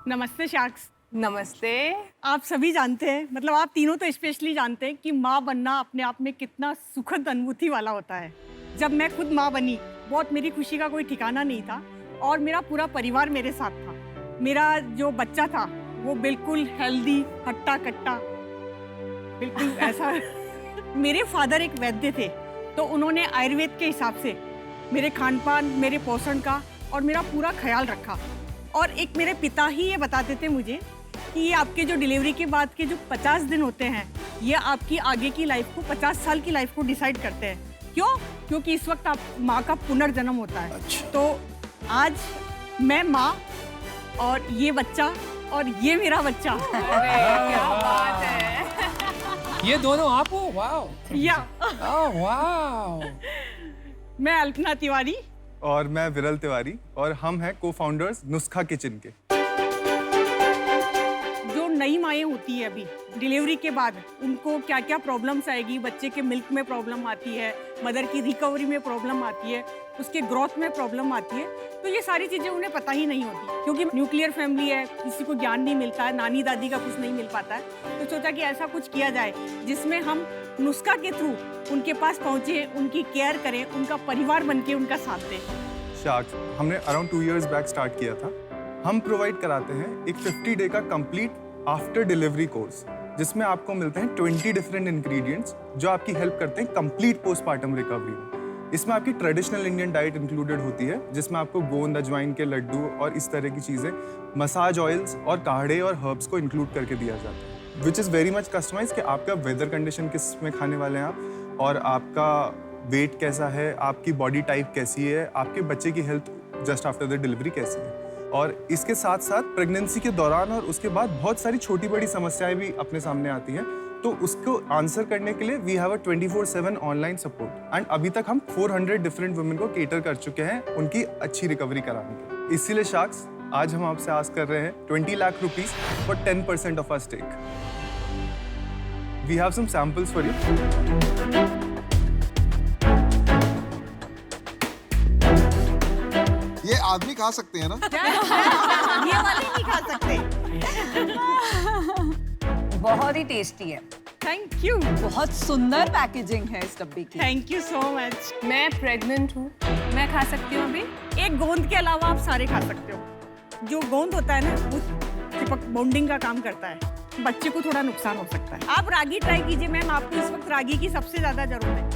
नमस्ते शाक्स। नमस्ते। आप सभी जानते हैं, मतलब आप तीनों तो स्पेशली जानते हैं कि माँ बनना अपने आप में कितना सुखद अनुभूति वाला होता है। जब मैं खुद माँ बनी, बहुत मेरी खुशी का कोई ठिकाना नहीं था और मेरा पूरा परिवार मेरे साथ था। मेरा जो बच्चा था वो बिल्कुल हेल्दी, हट्टा कट्टा, बिल्कुल ऐसा। मेरे फादर एक वैद्य थे, तो उन्होंने आयुर्वेद के हिसाब से मेरे खान पान, मेरे पोषण का और मेरा पूरा ख्याल रखा। और एक मेरे पिता ही ये बताते थे मुझे कि ये आपके जो डिलीवरी के बाद के जो 50 दिन होते हैं, ये आपकी आगे की लाइफ को, 50 साल की लाइफ को डिसाइड करते हैं। क्यों? क्योंकि इस वक्त आप माँ का पुनर्जन्म होता है। अच्छा। तो आज मैं माँ और ये बच्चा और ये मेरा बच्चा। अरे क्या बात है। ये दोनों आप हो? वाओ। या ओह वाओ। मैं अल्पना तिवारी और मैं विरल तिवारी और हम हैं को-फाउंडर्स नुस्खा किचन के। जो नई माएँ होती है अभी डिलीवरी के बाद, उनको क्या क्या प्रॉब्लम्स आएगी, बच्चे के मिल्क में प्रॉब्लम आती है, मदर की रिकवरी में प्रॉब्लम आती है, उसके ग्रोथ में प्रॉब्लम आती है, तो ये सारी चीज़ें उन्हें पता ही नहीं होती क्योंकि न्यूक्लियर फैमिली है, किसी को ज्ञान नहीं मिलता है, नानी दादी का कुछ नहीं मिल पाता है। तो सोचा कि ऐसा कुछ किया जाए जिसमें हम नुस्खा के थ्रू उनके पास पहुँचे, उनकी केयर करें, उनका परिवार बन के उनका साथ दें। शाक्स हमने अराउंड 2 years बैक स्टार्ट किया था। हम प्रोवाइड कराते हैं एक 50 डे का कंप्लीट आफ्टर डिलीवरी कोर्स, जिसमें आपको मिलते हैं 20 डिफरेंट इंग्रेडिएंट्स जो आपकी हेल्प करते हैं कंप्लीट पोस्टमार्टम रिकवरी में। इसमें आपकी ट्रेडिशनल इंडियन डाइट इंक्लूडेड होती है, जिसमें आपको गोंद, अजवाइन के लड्डू और इस तरह की चीज़ें, मसाज ऑयल्स और काढ़े और हर्ब्स को इंक्लूड करके दिया जाता है, which is very much customize कि आपका वेदर कंडीशन किस में खाने वाले हैं आप, और आपका वेट कैसा है, आपकी बॉडी टाइप कैसी है, आपके बच्चे की health just after the delivery कैसी है। और इसके साथ साथ प्रेगनेंसी के दौरान और उसके बाद बहुत सारी छोटी बड़ी समस्याएं भी अपने सामने आती हैं, तो उसको आंसर करने के लिए we have a 24/7 online support. And अभी तक हम 400 डिफरेंट वुमेन को केटर कर चुके हैं उनकी अच्छी रिकवरी कराने के लिए। इसीलिए शाक्स, आज हम आपसे आस्क कर रहे हैं 20 lakh rupees for 10% of our stake. We have some samples for you. ये आदमी खा सकते हैं ना? ये वाले नहीं खा सकते। बहुत ही टेस्टी है। थैंक यू, बहुत सुंदर पैकेजिंग है इस डब्बी की। Thank you so much. मैं प्रेग्नेंट हूँ, मैं खा सकती हूँ अभी? एक गोंद के अलावा आप सारे खा सकते हो। जो गोंद होता है ना, वो चिपक बॉन्डिंग का काम करता है, बच्चे को थोड़ा नुकसान हो सकता है। आप रागी ट्राई कीजिए मैम, आपको इस वक्त रागी की सबसे ज्यादा जरूरत है।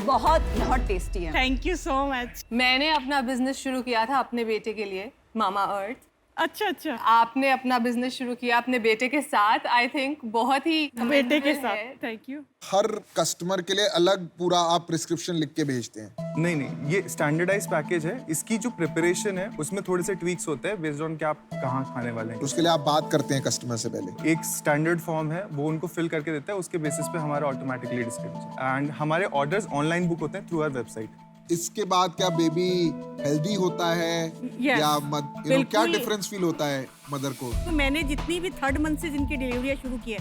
बहुत बहुत टेस्टी है। Thank you so much. मैंने अपना बिजनेस शुरू किया था अपने बेटे के लिए, मामा अर्थ। अच्छा अच्छा, आपने अपना बिजनेस शुरू किया अपने बेटे के साथ। आई थिंक बहुत ही बेटे के commendable है। साथ। Thank you. हर कस्टमर के लिए अलग पूरा आप प्रिस्क्रिप्शन लिख के भेजते हैं? नहीं, ये स्टैंडर्डाइज पैकेज है। इसकी जो प्रिपरेशन है उसमें थोड़े से ट्वीक्स होते हैं बेस्ड ऑन कि आप कहाँ खाने वाले हैं। तो उसके लिए आप बात करते हैं कस्टमर से पहले? एक स्टैंडर्ड फॉर्म है, वो उनको फिल करके देता है, उसके बेसिस पे हमारा ऑटोमेटिकली डिस्ट्रीब्यूट, एंड हमारे ऑर्डर्स ऑनलाइन बुक होते हैं थ्रू आवर वेबसाइट। इसके बाद क्या बेबी हेल्दी होता है? Yes, या क्या बिल्कुल। डिफरेंस फील होता है मदर को? तो मैंने जितनी भी 3rd मंथ से जिनकी डिलीवरी शुरू की है,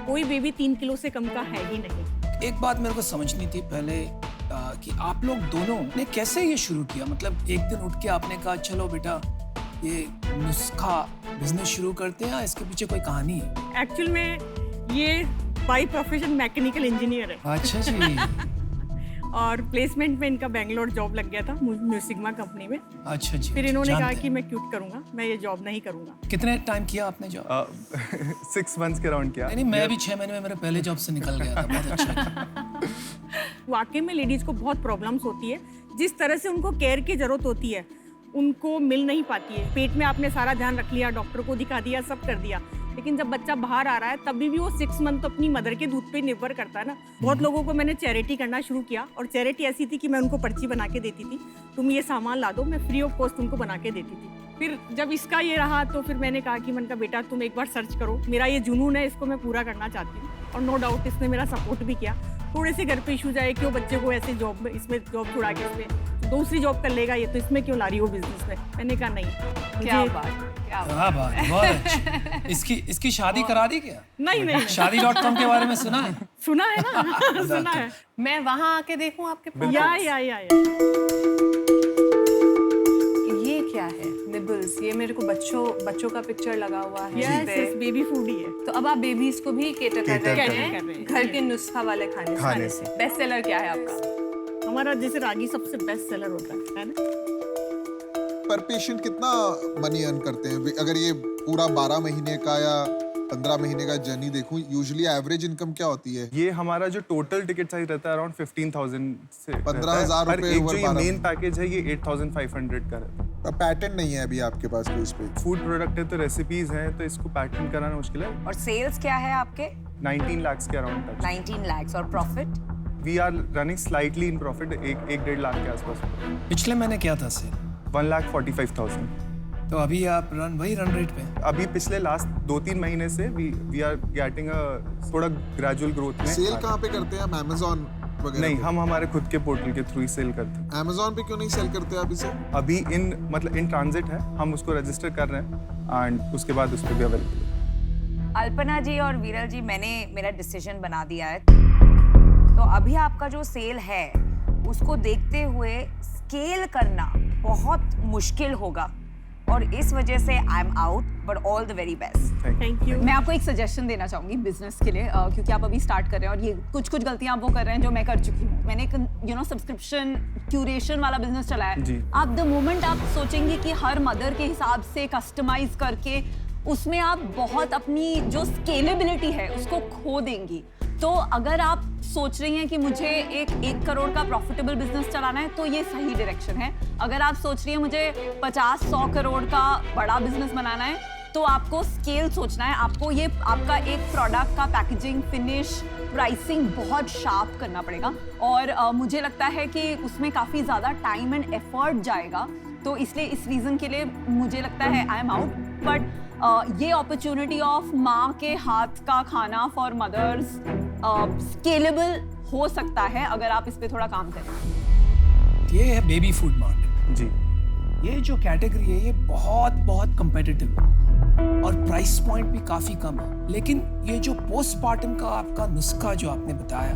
कोई बेबी 3 किलो से कम का है ही नहीं। एक बात मेरे को समझनी थी पहले कि आप लोग दोनों ने कैसे ये शुरू किया? मतलब एक दिन उठ के आपने कहा चलो बेटा ये नुस्खा बिजनेस शुरू करते हैं, या इसके पीछे कोई कहानी है? एक्चुअल में ये बाय प्रोफेशन मैकेनिकल इंजीनियर है अच्छा जी। और प्लेसमेंट में इनका बेंगलोर जॉब लग गया था म्यूसिग्मा कंपनी में। अच्छा जी। फिर इन्होंने कहा जानते कि हैं। मैं क्विट करूंगा, मैं ये जॉब नहीं करूंगा। कितने टाइम किया आपने जॉब? 6 months के राउंड किया। नहीं, मैं भी 6 महीने में मेरे पहले जॉब से निकल गया था। बहुत अच्छा। वाकई में लेडीज को बहुत प्रॉब्लम्स होती है, जिस तरह से उनको केयर की जरूरत होती है उनको मिल नहीं पाती है। पेट में आपने सारा ध्यान रख लिया, डॉक्टर को दिखा दिया, सब कर दिया, लेकिन जब बच्चा बाहर आ रहा है तभी भी वो 6 मंथ तो अपनी मदर के दूध पे निर्भर करता है ना। बहुत लोगों को मैंने चैरिटी करना शुरू किया, और चैरिटी ऐसी थी कि मैं उनको पर्ची बना के देती थी, तुम ये सामान ला दो, मैं फ्री ऑफ कॉस्ट उनको बना के देती थी। फिर जब इसका ये रहा तो फिर मैंने कहा कि मन का बेटा तुम एक बार सर्च करो, मेरा ये जुनून है, इसको मैं पूरा करना चाहती हूँ। और नो डाउट इसने मेरा सपोर्ट भी किया। थोड़े से घर पे इशूज आए, क्यों बच्चे को ऐसे जॉब में, इसमें जॉब छुड़ा के इसमें दूसरी जॉब कर लेगा, ये तो इसमें क्यों ला रही हो बिजनेस में। मैंने कहा नहीं, क्या मुझे- बात, क्या बात। हाँ बात, बहुत अच्छा। इसकी शादी करा दी क्या? नहीं शादी.com के बारे में सुना है? सुना है ना। सुना है। मैं वहाँ आके देखूँ आपके पास? या ये क्या है? वेजिटेबल्स, ये मेरे को बच्चों का पिक्चर लगा हुआ है यस पे। यस बेबी फूड ही है। तो अब आप बेबीज को भी केटर कर Cater रहे कर रहे हैं हैं। घर के नुस्खा वाले खाने से। बेस्ट सेलर क्या है आपका? हमारा जैसे रागी सबसे बेस्ट सेलर होता है ना। पर पेशेंट कितना मनी अर्न करते हैं अगर ये पूरा 12 महीने का या 15 महीने का जर्नी देखूं, यूजुअली एवरेज इनकम क्या होती है? ये हमारा जो टोटल टिकट साइज रहता है अराउंड 15,000 से 15,000 पर रुपए एक over जो ये 12 मेन पैकेज है ये 8,500 का रहता है। पैटर्न नहीं है अभी आपके पास कोई इस पे? फूड प्रोडक्ट है तो रेसिपीज हैं तो इसको पैटर्न कराना मुश्किल है। और सेल्स क्या है आपके? 19 lakhs के अराउंड टच। 19 lakhs। और profit? We are running slightly in profit, 1-1.5 lakh के आसपास। पिछले महीने क्या था सेल? 1,45,000। तो अभी आप वही रन रेट पे हैं? अभी पिछले लास्ट 2-3 महीने से वी आर गेटिंग अ थोड़ा ग्रेजुअल ग्रोथ में। सेल कहाँ पे करते हैं? हम Amazon वगैरह? नहीं, हम हमारे खुद के पोर्टल के थ्रू ही सेल करते हैं। Amazon पे क्यों नहीं सेल करते आप इसे? अभी इन ट्रांजिट है, हम उसको रजिस्टर कर रहे हैं एंड उसके बाद उस पर भी अवेलेबल है। अल्पना जी और वीरल जी, मैंने मेरा डिसीजन बना दिया है। तो अभी आपका जो सेल है उसको देखते हुए स्केल करना बहुत मुश्किल होगा और इस वजह से I am out, but all the very best. Thank you. मैं आपको एक सजेशन देना चाहूंगी बिजनेस के लिए, क्योंकि आप अभी स्टार्ट कर रहे हैं और ये कुछ गलतियां आप वो कर रहे हैं जो मैं कर चुकी हूँ। मैंने एक सब्सक्रिप्शन क्यूरेशन वाला बिजनेस चलाया जी। है। आप द मोमेंट आप सोचेंगे कि हर मदर के हिसाब से कस्टमाइज करके उसमें आप बहुत अपनी जो स्केलेबिलिटी है उसको खो देंगी। तो अगर आप सोच रही हैं कि मुझे एक 1 करोड़ का प्रॉफिटेबल बिजनेस चलाना है तो ये सही डायरेक्शन है। अगर आप सोच रही हैं मुझे 50-100 करोड़ का बड़ा बिजनेस बनाना है तो आपको स्केल सोचना है। आपको ये आपका एक प्रोडक्ट का पैकेजिंग, फिनिश, प्राइसिंग बहुत शार्प करना पड़ेगा और मुझे लगता है कि उसमें काफ़ी ज़्यादा टाइम एंड एफर्ट जाएगा। तो इसलिए इस रीज़न के लिए मुझे लगता है आई एम आउट। बट ये अपॉर्चुनिटी ऑफ माँ के हाथ का खाना फॉर मदर्स स्केलेबल हो सकता है अगर आप इस पे थोड़ा काम करें। ये है बेबी फूड मार्केट। जी। ये जो कैटेगरी है ये बहुत कम्पिटिटिव है और प्राइस पॉइंट भी काफ़ी कम है। लेकिन ये जो पोस्टपार्टम का आपका नुस्खा जो आपने बताया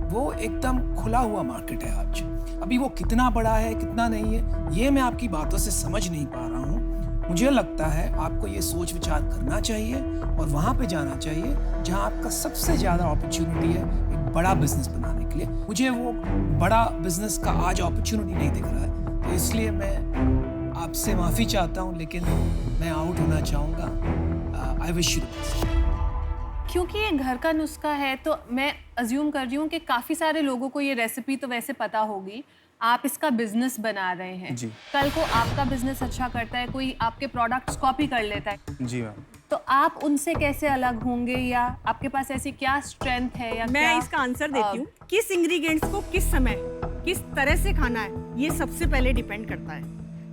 वो एकदम खुला हुआ मार्केट है आज। अभी वो कितना बड़ा है कितना नहीं है ये मैं आपकी बातों से समझ नहीं पा रहा हूँ। मुझे लगता है आपको ये सोच विचार करना चाहिए और वहाँ पे जाना चाहिए जहाँ आपका सबसे ज़्यादा अपॉर्चुनिटी है एक बड़ा बिजनेस बनाने के लिए। मुझे वो बड़ा बिजनेस का आज अपॉर्चुनिटी नहीं दिख रहा है, तो इसलिए मैं आपसे माफ़ी चाहता हूँ, लेकिन मैं आउट होना चाहूँगा। I wish you the best. क्योंकि ये घर का नुस्खा है तो मैं अज्यूम कर रही हूँ कि काफ़ी सारे लोगों को ये रेसिपी तो वैसे पता होगी। आप इसका बिजनेस बना रहे हैं जी। कल को आपका बिजनेस अच्छा करता है, कोई आपके प्रोडक्ट्स कॉपी कर लेता है जी मैम। तो आप उनसे कैसे अलग होंगे या आपके पास ऐसी क्या स्ट्रेंथ है या मैं क्या इसका आंसर देती हूँ। किस इंग्रेडिएंट्स को किस समय किस तरह से खाना है ये सबसे पहले डिपेंड करता है।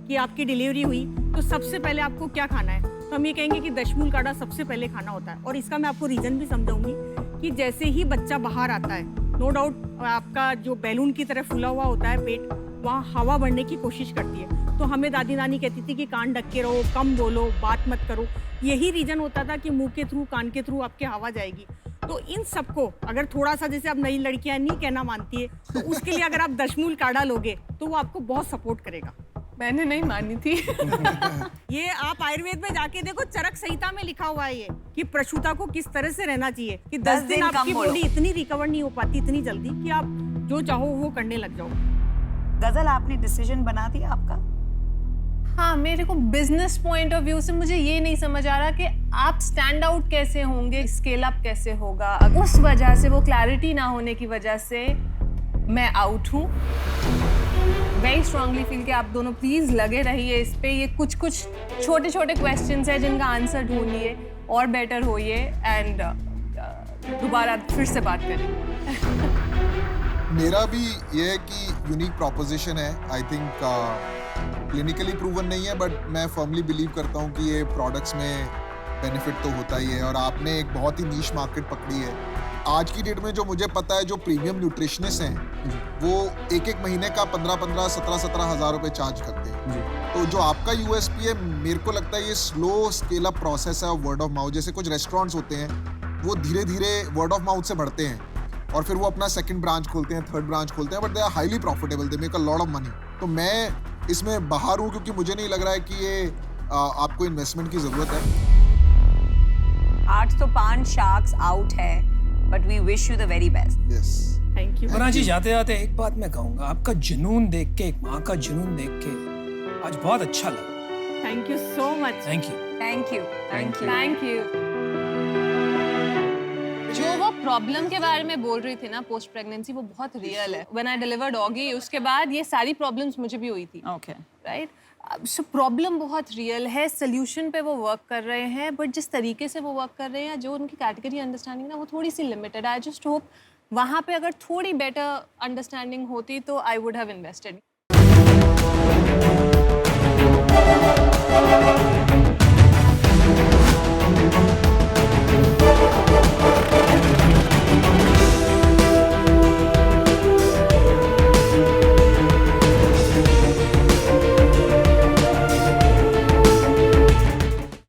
कि आपकी डिलीवरी हुई तो सबसे पहले आपको क्या खाना है, तो हम ये कहेंगे कि दशमूल काढ़ा सबसे पहले खाना होता है। और इसका मैं आपको रीजन भी समझाऊंगी कि जैसे ही बच्चा बाहर आता है, नो डाउट आपका जो बैलून की तरह फूला हुआ होता है पेट, वहाँ हवा बढ़ने की कोशिश करती है। तो हमें दादी नानी कहती थी कि कान ढक के रहो, कम बोलो, बात मत करो। यही रीजन होता था कि मुंह के थ्रू, कान के थ्रू आपके हवा जाएगी। तो इन सबको अगर थोड़ा सा, जैसे अब नई लड़कियां नहीं कहना मानती है, तो उसके लिए अगर आप दशमूल काढ़ा लोगे तो वो आपको बहुत सपोर्ट करेगा। मैंने नहीं मानी थी ये आप आयुर्वेद में जाके देखो, चरक संहिता में लिखा हुआ है ये कि प्रसूता को किस तरह से रहना चाहिए कि 10 दिन दिन कम आपकी बोलो। बॉडी इतनी रिकवर नहीं हो पाती इतनी जल्दी कि आप जो चाहो वो करने लग जाओ। गजल, आपने डिसीजन बना दिया आपका? हाँ, मेरे को बिजनेस पॉइंट ऑफ व्यू से मुझे ये नहीं समझ आ रहा कि आप स्टैंड आउट कैसे होंगे, स्केल अप कैसे होगा। उस वजह से, वो क्लैरिटी ना होने की वजह से मैं आउट हूँ। वेरी स्ट्रांगली फील कि आप दोनों प्लीज लगे रहिए इस पे। ये कुछ छोटे छोटे क्वेश्चंस हैं जिनका आंसर ढूंढिए और बेटर होइए एंड दोबारा फिर से बात करेंगे। मेरा भी ये है कि यूनिक प्रोपोजिशन है। आई थिंक क्लिनिकली प्रूवन नहीं है, बट मैं फर्मली बिलीव करता हूँ कि ये प्रोडक्ट्स में बेनिफिट तो होता ही है। और आपने एक बहुत ही नीश मार्केट पकड़ी है। आज की डेट में जो मुझे पता है, जो प्रीमियम न्यूट्रिशनिस्ट हैं वो एक महीने का 15-15, 17-17 हज़ार रुपये चार्ज करते हैं। तो जो आपका यूएसपी है, मेरे को लगता है ये स्लो स्केल अप प्रोसेस है वर्ड ऑफ माउथ। जैसे कुछ रेस्टोरेंट्स होते हैं वो धीरे धीरे वर्ड ऑफ माउथ से बढ़ते हैं और फिर वो अपना सेकंड ब्रांच खोलते हैं, थर्ड ब्रांच खोलते हैं, but they are highly profitable, they make a lot of money. तो मैं इसमें बाहर हूँ क्योंकि मुझे नहीं लग रहा है कि ये आपको इन्वेस्टमेंट की ज़रूरत है। 805 शार्क्स आउट है, but we wish you the very best. Yes, thank you. वरना जी जाते जाते एक बात मैं कहूंगा, आपका जुनून देख के, एक माँ का जुनून देख के आज बहुत अच्छा लगा। Thank you so much. Thank you. Thank you. Thank you. Thank you. जो वो प्रॉब्लम के बारे में बोल रही थी ना पोस्ट प्रेगनेंसी, वो बहुत रियल है। व्हेन आई डिलीवर्ड ऑगी, उसके बाद ये सारी प्रॉब्लम्स मुझे भी हुई थी। ओके राइट, सो प्रॉब्लम बहुत रियल है, सोल्यूशन पे वो वर्क कर रहे हैं, बट जिस तरीके से वो वर्क कर रहे हैं, जो उनकी कैटेगरी अंडरस्टैंडिंग ना, वो थोड़ी सी लिमिटेड। आई जस्ट होप वहाँ पे अगर थोड़ी बेटर अंडरस्टैंडिंग होती तो आई वुड हैव इन्वेस्टेड।